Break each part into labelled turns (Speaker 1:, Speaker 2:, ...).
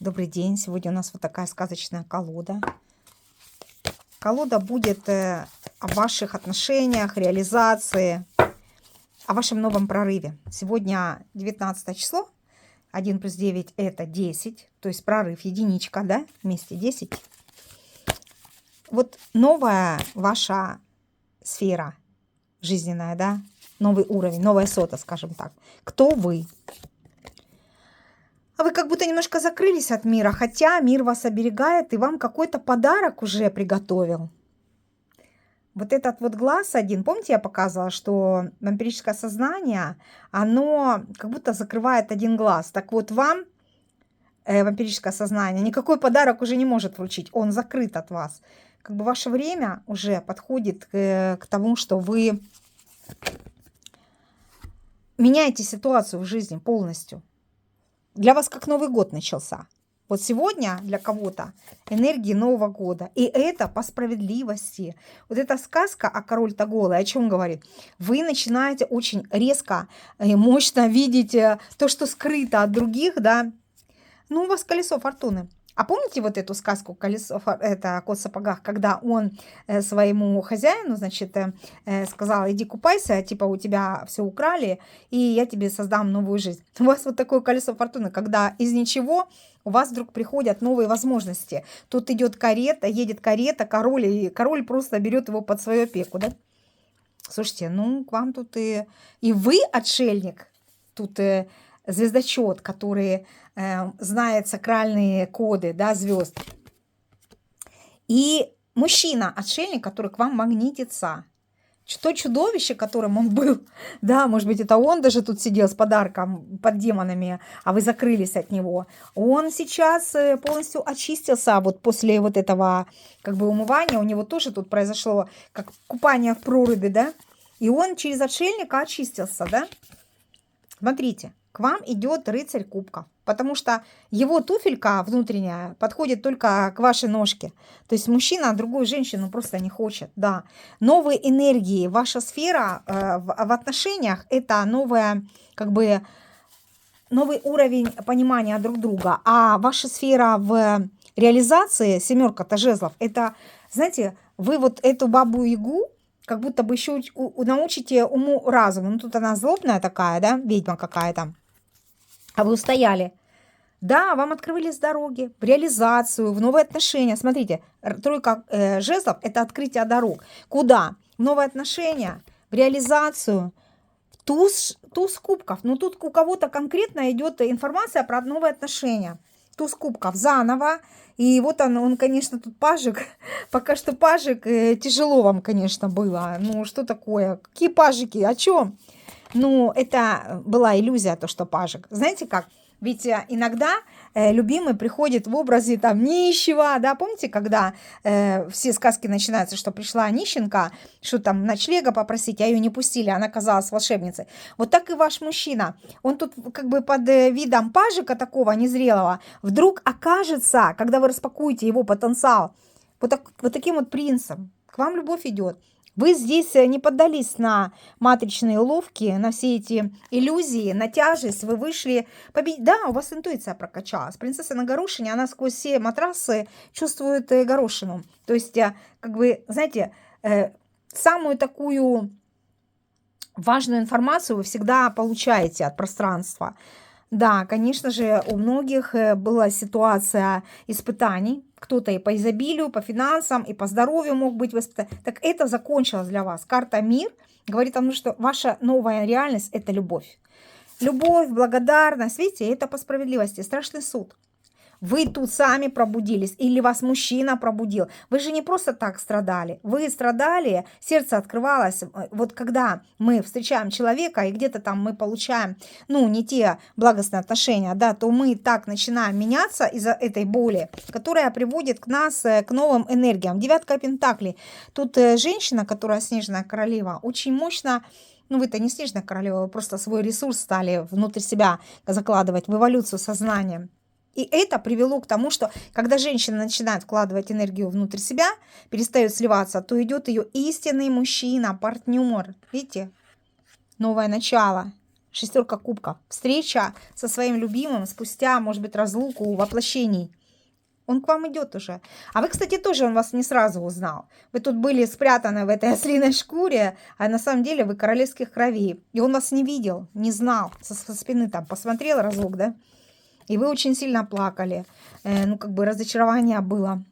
Speaker 1: Добрый день. Сегодня у нас вот такая сказочная колода. Колода будет о ваших отношениях, реализации, о вашем новом прорыве. Сегодня 19 число. 1 плюс 9 это 10. То есть прорыв, единичка, да? Вместе 10. Вот новая ваша сфера жизненная, да? Новый уровень, новая сота, скажем так. Кто вы? А вы как будто немножко закрылись от мира, хотя мир вас оберегает и вам какой-то подарок уже приготовил. Вот этот вот глаз один, помните, я показывала, что вампирическое сознание, оно как будто закрывает один глаз. Так вот, вам вампирическое сознание никакой подарок уже не может вручить, он закрыт от вас. Как бы ваше время уже подходит к тому, что вы меняете ситуацию в жизни полностью. Для вас как Новый год начался. Вот сегодня для кого-то энергии Нового года. И это по справедливости. Вот эта сказка о король-то голый, о чем говорит? Вы начинаете очень резко и мощно видеть то, что скрыто от других, да. Ну, у вас колесо фортуны. А помните вот эту сказку «Колесо», это «Кот в сапогах», когда он своему хозяину, значит, сказал: иди купайся, типа у тебя все украли, и я тебе создам новую жизнь. У вас вот такое колесо фортуны, когда из ничего у вас вдруг приходят новые возможности. Тут идет карета, едет карета, король, и король просто берет его под свою опеку, да? Слушайте, ну, к вам тут и вы отшельник, тут звездочет, который знает сакральные коды, да, звезд. И мужчина-отшельник, который к вам магнитится. То чудовище, которым он был, да, может быть, это он даже тут сидел с подарком под демонами, а вы закрылись от него. Он сейчас полностью очистился вот после вот этого как бы умывания. У него тоже тут произошло как купание в проруби, да. И он через отшельника очистился, да. Смотрите, к вам идет рыцарь кубков, потому что его туфелька внутренняя подходит только к вашей ножке. То есть мужчина другую женщину просто не хочет, да. Новые энергии, ваша сфера в отношениях – это новая, как бы, новый уровень понимания друг друга. А ваша сфера в реализации, семерка-то жезлов, это, знаете, вы вот эту бабу-ягу как будто бы еще научите уму-разуму. Ну, тут она злобная такая, да, ведьма какая-то. А вы устояли. Да, вам открылись дороги в реализацию, в новые отношения. Смотрите, тройка жезлов – это открытие дорог. Куда? В новые отношения, в реализацию. Туз кубков. Ну, тут у кого-то конкретно идет информация про новые отношения. Туз кубков заново. И вот он, конечно, тут пажик. Пока что пажик. Тяжело вам, конечно, было. Ну, что такое? Какие пажики? О чем? Ну, это была иллюзия, то, что пажик. Знаете как? Ведь иногда любимый приходит в образе там нищего, да, помните, когда все сказки начинаются, что пришла нищенка, что там ночлега попросить, а ее не пустили, она оказалась волшебницей. Вот так и ваш мужчина, он тут как бы под видом пажика такого незрелого вдруг окажется, когда вы распакуете его потенциал, вот таким вот принцем, к вам любовь идет. Вы здесь не поддались на матричные уловки, на все эти иллюзии, на тяжесть. Вы вышли победить. Да, у вас интуиция прокачалась. Принцесса на горошине, она сквозь все матрасы чувствует горошину. То есть, как бы, знаете, самую такую важную информацию вы всегда получаете от пространства. Да, конечно же, у многих была ситуация испытаний. Кто-то и по изобилию, по финансам, и по здоровью мог быть воспитан. Так это закончилось для вас. Карта «Мир» говорит о том, что ваша новая реальность – это любовь. Любовь, благодарность, видите, это по справедливости. Страшный суд. Вы тут сами пробудились или вас мужчина пробудил. Вы же не просто так страдали. Вы страдали, сердце открывалось. Вот когда мы встречаем человека и где-то там мы получаем, ну, не те благостные отношения, да, то мы так начинаем меняться из-за этой боли, которая приводит к нас к новым энергиям. Девятка пентаклей. Тут женщина, которая снежная королева, очень мощно. Ну, вы-то не снежная королева, вы просто свой ресурс стали внутрь себя закладывать в эволюцию сознания. И это привело к тому, что когда женщина начинает вкладывать энергию внутрь себя, перестает сливаться, то идет ее истинный мужчина, партнер. Видите? Новое начало. Шестерка кубков. Встреча со своим любимым спустя, может быть, разлуку, воплощений. Он к вам идет уже. А вы, кстати, тоже он вас не сразу узнал. Вы тут были спрятаны в этой ослиной шкуре, а на самом деле вы королевских кровей. И он вас не видел, не знал. Со спины там посмотрел разок, да? И вы очень сильно плакали. Ну, как бы разочарование было.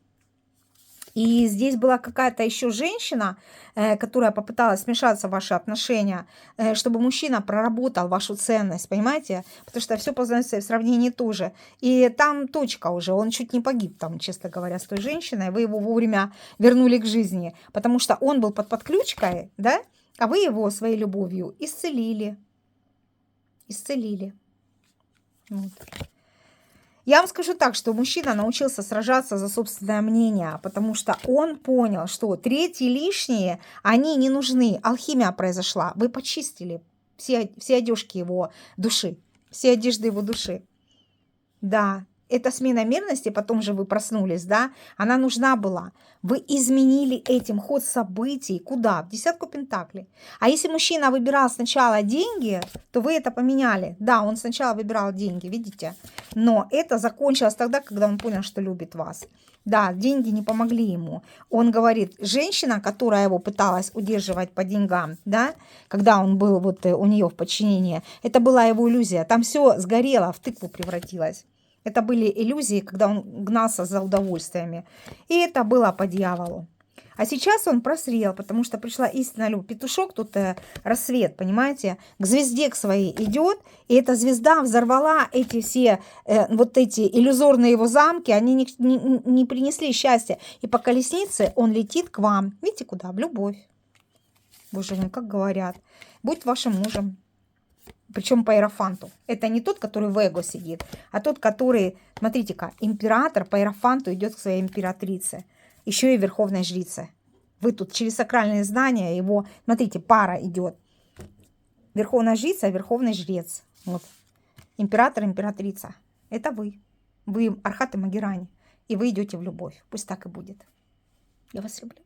Speaker 1: И здесь была какая-то еще женщина, которая попыталась вмешаться в ваши отношения, чтобы мужчина проработал вашу ценность, понимаете? Потому что все познается в сравнении тоже. И там точка уже, он чуть не погиб там, честно говоря, с той женщиной. Вы его вовремя вернули к жизни, потому что он был под подключкой, да? А вы его своей любовью исцелили. Исцелили. Вот. Я вам скажу так, что мужчина научился сражаться за собственное мнение, потому что он понял, что третьи лишние, они не нужны. Алхимия произошла. Вы почистили все одежки его души, все одежды его души. Да, эта смена мерности, потом же вы проснулись, да, она нужна была. Вы изменили этим ход событий. Куда? В десятку пентаклей. А если мужчина выбирал сначала деньги, то вы это поменяли. Да, он сначала выбирал деньги, видите? Но это закончилось тогда, когда он понял, что любит вас. Да, деньги не помогли ему. Он говорит, женщина, которая его пыталась удерживать по деньгам, да, когда он был вот у нее в подчинении, это была его иллюзия. Там все сгорело, в тыкву превратилось. Это были иллюзии, когда он гнался за удовольствиями. И это было по дьяволу. А сейчас он прозрел, потому что пришла истинная любовь. Петушок тут рассвет, понимаете? К звезде к своей идет, и эта звезда взорвала эти все вот эти иллюзорные его замки, они не принесли счастья. И по колеснице он летит к вам. Видите куда? В любовь. Боже мой, как говорят. Будь вашим мужем. Причем по иерофанту. Это не тот, который в эго сидит, а тот, который, смотрите-ка, император по иерофанту идет к своей императрице. Еще и верховной жрице. Вы тут через сакральные знания его, смотрите, пара идет. Верховная жрица, верховный жрец. Вот. Император, императрица. Это вы. Вы Архат и Магерани. И вы идете в любовь. Пусть так и будет. Я вас люблю.